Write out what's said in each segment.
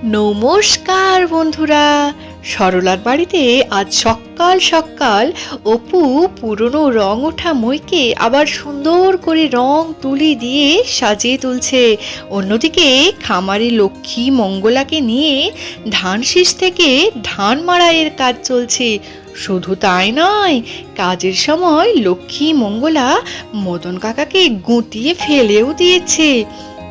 নমস্কার বন্ধুরা, সরলার বাড়িতে আজ সকাল সকাল অপু পুরনো রং ওঠা মইকে আবার সুন্দর করে রং তুলি দিয়ে সাজিয়ে তুলছে। অন্যদিকে খামারি লক্ষ্মী মঙ্গলাকে নিয়ে ধান শীষ থেকে ধান মাড়াইয়ের কাজ চলছে। শুধু তাই নয়, কাজের সময় লক্ষ্মী মঙ্গলা মদন কাকাকে গুঁতিয়ে ফেলেও দিয়েছে।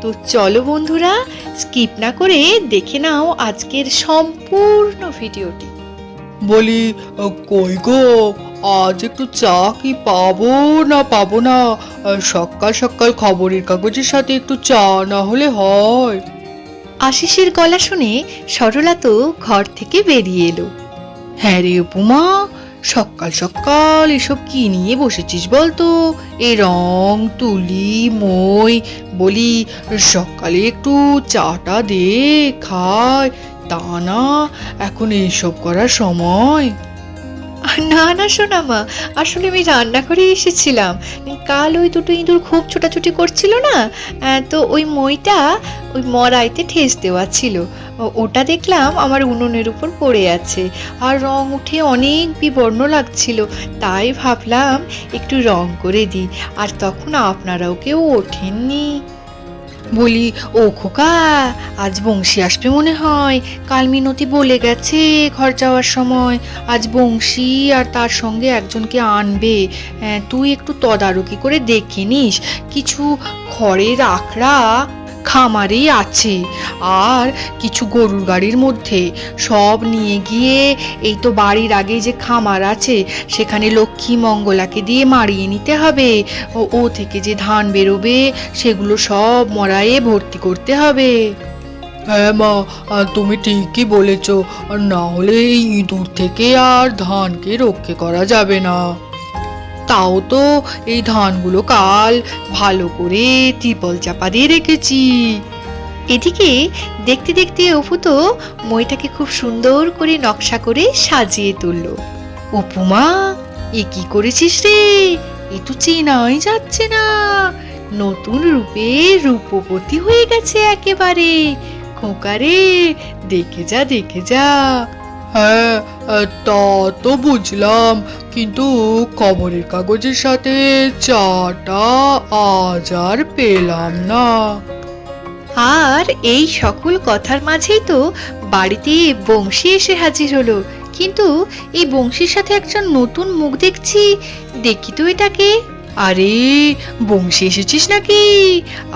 তো চলো বন্ধুরা, স্কিপ না করে দেখে নাও আজকের সম্পূর্ণ ভিডিওটি। বলি, কই গো, আজ একটু চা কি পাবো না সকাল সকাল খবরের কাগজের সাথে একটু চা না হলে হয়? আশিসের গলা শুনে সরলা তো ঘর থেকে বেরিয়ে এলো। হ্যাঁ রে উপমা, সকাল সকাল এসব কি নিয়ে বসেছিস বলতো? এই রং তুলি মই, বলি সকালে একটু চাটা দে খায়, তা না এখন এইসব করার সময়? না না সোনামা, আসলে আমি রান্না করে এসেছিলাম। কাল ওই দুটো ইঁদুর খুব ছোটাছুটি করছিল না, তো ওই মইটা ওই মরাইতে ঠেস দেওয়া ছিল, ওটা দেখলাম আমার উনুনের উপর পড়ে আছে, আর রং উঠে অনেক বিবর্ণ লাগছিল, তাই ভাবলাম একটু রং করে দিই। আর তখন আপনারাও কেউ ওঠেননি। বলি, ও খোকা, আজ বংশী আসবে মনে হয়। কাল মিনতি বলে গেছে ঘর যাওয়ার সময় আজ বংশী আর তার সঙ্গে একজনকে আনবে। তুই একটু তদারকি করে দেখে নিস, কিছু খড়ের আখড়া খামারেই আছে, আর কিছু গরুর গাড়ির মধ্যে সব নিয়ে গিয়ে এই তো বাড়ির আগে যে খামার আছে সেখানে লক্ষ্মী মঙ্গলাকে দিয়ে মাড়িয়ে নিতে হবে। ও থেকে যে ধান বেরোবে সেগুলো সব মড়াইয়ে ভর্তি করতে হবে। হ্যাঁ মা, তুমি ঠিকই বলেছ, না হলে এই ইঁদুর থেকে আর ধানকে রক্ষে করা যাবে না। তাও তো এই ধানগুলো কাল ভালো করে ত্রিপল চাপা দিয়ে রেখেছি। এদিকে দেখতে দেখতে অপু তো মইটাকে খুব সুন্দর করে নকশা করে সাজিয়ে তুললো। উপমা, এ কি করেছিস রে? এ তো চেনাই যাচ্ছে না, নতুন রূপে রূপবতী হয়ে গেছে একেবারে। খোকারে, দেখে যা দেখে যা। হ্যাঁ, তা তো বুঝলাম, কিন্তু খবরের কাগজের সাথে চাটা আজ আর পেলাম না। আর এই সকল কথার মাঝেই তো বাড়িতে বংশী এসে হাজির হলো। কিন্তু এই বংশীর সাথে একজন নতুন মুখ দেখছি, দেখি তো এটাকে। আরে বংশী, এসেছিস নাকি?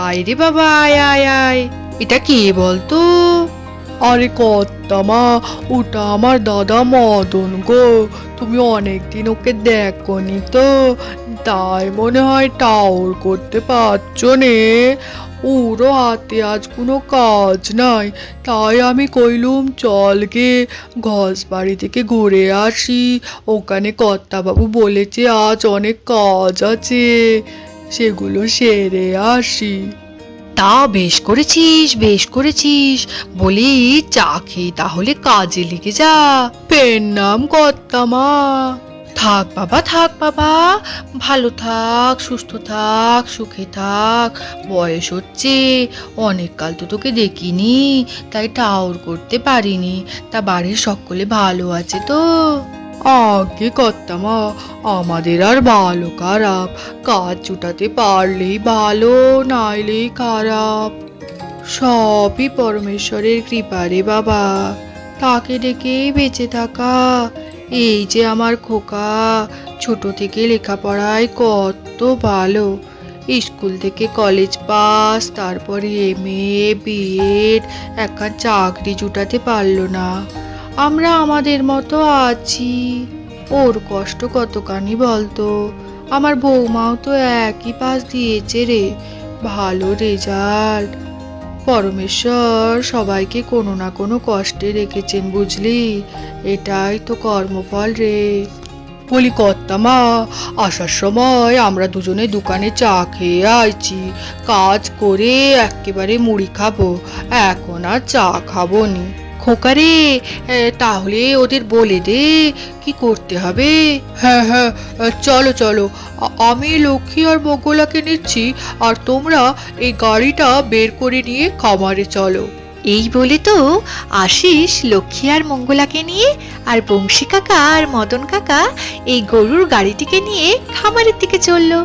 আয় রে বাবা, আয় আয় আয়। এটা কে বলতো? আরে কর্তামা, ওটা আমার দাদা মদন গো। তুমি অনেকদিন ওকে দেখোনি তো, তাই মনে হয় টাউর করতে পারছো নে। ওরও হাতে আজ কোনো কাজ নাই, তাই আমি কইলুম চল গে ঘস বাড়ি থেকে ঘুরে আসি। ওখানে কর্তাবাবু বলেছে আজ অনেক কাজ আছে, সেগুলো সেরে আসি। তা বেশ করেছিস, বেশ করেছিস। বলি, চা খেয়ে তাহলে কাজে লেগে যা। পেন নাম কর্তামা। থাক বাবা, থাক বাবা, ভালো থাক, সুস্থ থাক, সুখে থাক। বয়স হচ্ছে, অনেক কাল তো তোকে দেখিনি, তাই টাউর করতে পারিনি। তা বাড়ির সকলে ভালো আছে তো? আগে কর্তামা, আমাদের আর ভালো খারাপ, কাজ জুটাতে পারলেই ভালো, নাইলেই খারাপ। সবই পরমেশ্বরের কৃপা রে বাবা, তাকে ডেকেই বেঁচে থাকা। এই যে আমার খোকা, ছোট থেকে লেখাপড়ায় কত ভালো, স্কুল থেকে কলেজ পাস, তারপরে MA BEd, একটা চাকরি জুটাতে পারলো না। আমরা আমাদের মতো আছি, ওর কষ্ট কতখানি বলতো। আমার বৌমাও তো একই পাস দিয়েছে রে, ভালো রেজাল্ট। পরমেশ্বর সবাইকে কোনো না কোনো কষ্টে রেখেছেন বুঝলি, এটাই তো কর্মফল রে। বলি কর্তামা, আসার সময় আমরা দুজনে দোকানে চা খেয়ে আইছি, কাজ করে একেবারে মুড়ি খাবো, এখন আর চা খাবো নি। খোকারে, তাহলে ওদের বলে দে কি করতে হবে। হ্যাঁ হ্যাঁ, চলো চলো, আমি লক্ষ্মী আর মঙ্গলাকে নিচ্ছি, আর তোমরা এই গাড়িটা বের করে নিয়ে খামারে চলো। এই বলে তো আশিস লক্ষ্মী আর মঙ্গলাকে নিয়ে আর বংশী কাকা আর মদন কাকা এই গরুর গাড়িটিকে নিয়ে খামারের দিকে চললো।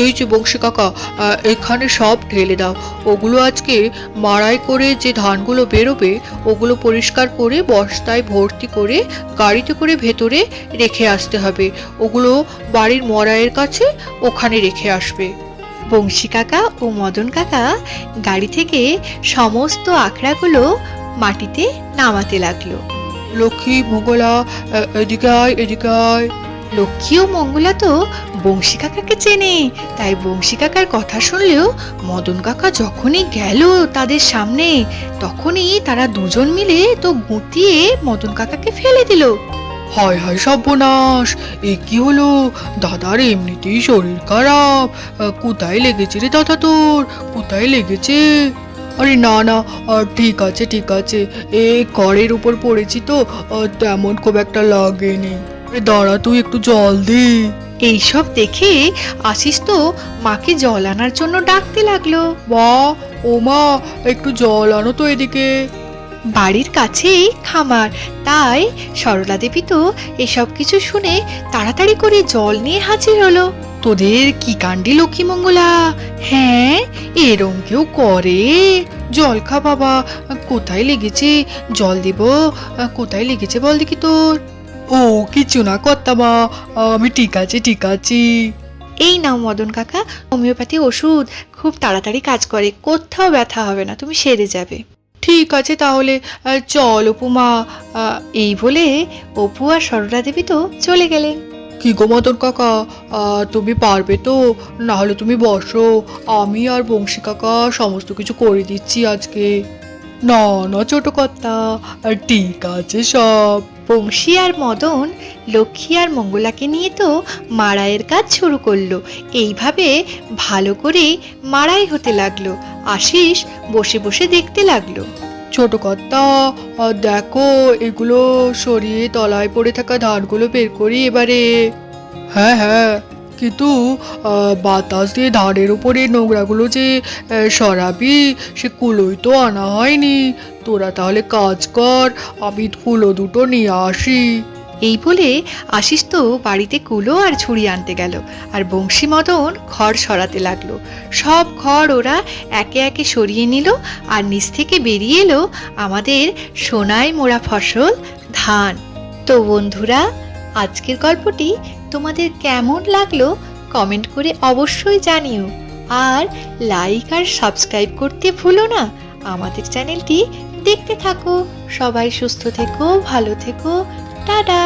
এই যে বংশী কাকা, এখানে সব ঢেলে দাও। ওগুলো আজকে মাড়াই করে যে ধানগুলো বেরোবে ওগুলো পরিষ্কার করে বস্তায় ভর্তি করে গাড়িতে করে ভেতরে রেখে আসতে হবে। ওগুলো বাড়ির মড়াইয়ের কাছে ওখানে রেখে আসবে। বংশী কাকা ও মদন কাকা গাড়ি থেকে সমস্ত আখড়াগুলো মাটিতে নামাতে লাগলো। লক্ষ্মী, মঙ্গলা, এদিকে আয়, এদিকে আয়। লক্ষ্মী ও মঙ্গলা তো বংশী কাকাকে চেনে, তাই বংশী কাকার কথা শুনলেও মদন কাকা যখনই গেল তাদের সামনে তখনই তারা দুজন মিলে তো গুঁতিয়ে মদন কাকাকে ফেলে দিল। হায় হায় সর্বনাশ! এ কি হলো? দাদার এমনিতেই শরীর খারাপ। কোথায় লেগেছে রে দাদা তোর? কোথায় লেগেছে? আরে না না, ঠিক আছে ঠিক আছে, ঘরের উপর পড়েছি তো, তেমন খুব একটা লাগেনি। দাঁড়া, তুই একটু জল দে। এইসব দেখে আশিস তো মাকে জল আনার জন্য ডাকতে লাগলো। মা, ও মা, একটু জল আনো তো এদিকে। বাড়ির কাছেই খামার, তাই সরলা দেবী তো এসব কিছু শুনে তাড়াতাড়ি করে জল নিয়ে হাজির হলো। তোদের কি কাণ্ডি লক্ষ্মী মঙ্গলা! হ্যাঁ, এরম কেউ করে? জল খা বাবা। কোথায় লেগেছে? জল দেব। কোথায় লেগেছে বল দেখি তোর। ও কিছু না কর্তা মা, আমি ঠিক আছে ঠিক আছি। এই নাও মদন কাকা, হোমিওপ্যাথি ওষুধ খুব তাড়াতাড়ি কাজ করে, কোথাও ব্যথা হবে না, তুমি সেরে যাবে। ঠিক আছে তাহলে, চল উপমা। এই বলে অপু আর সরলা দেবী তো চলে গেলেন। কি গো মদন কাকা, তুমি পারবে তো? না হলে তুমি বসো, আমি আর বংশী কাকা সমস্ত কিছু করে দিচ্ছি আজকে। না না ছোট কর্তা, ঠিক আছে সব। বংশী আর মদন লক্ষ্মী আর মঙ্গলাকে নিয়ে তো মাড়াইয়ের কাজ শুরু করলো। এইভাবে ভালো করে মাড়াই হতে লাগলো। আশিস বসে বসে দেখতে লাগলো। ছোট কর্তা, দেখো এগুলো সরিয়ে তলায় পড়ে থাকা ধানগুলো বের করি এবারে। হ্যাঁ হ্যাঁ, কিন্তু বাতাস দিয়ে ধানের উপরে নোংরাগুলো যে সরাবি, সে কুলোই তো আনা হয়নি। তোরা তাহলে কাজ কর, আমি কুলো দুটো নিয়ে আসি। এই বলে আশিস তো বাড়িতে কুলো আর ঝুড়ি আনতে গেল, আর বংশী মদন খড় সরাতে লাগলো। সব খড় ওরা একে একে সরিয়ে নিল, আর নিচ থেকে বেরিয়ে এলো আমাদের সোনায় মোড়া ফসল ধান। তো বন্ধুরা, আজকের গল্পটি তোমাদের কেমন লাগলো কমেন্ট করে অবশ্যই জানিও, আর লাইক আর সাবস্ক্রাইব করতে ভুলো না। আমাদের চ্যানেলটি দেখতে থাকো। সবাই সুস্থ থেকো, ভালো থেকো, টাটা।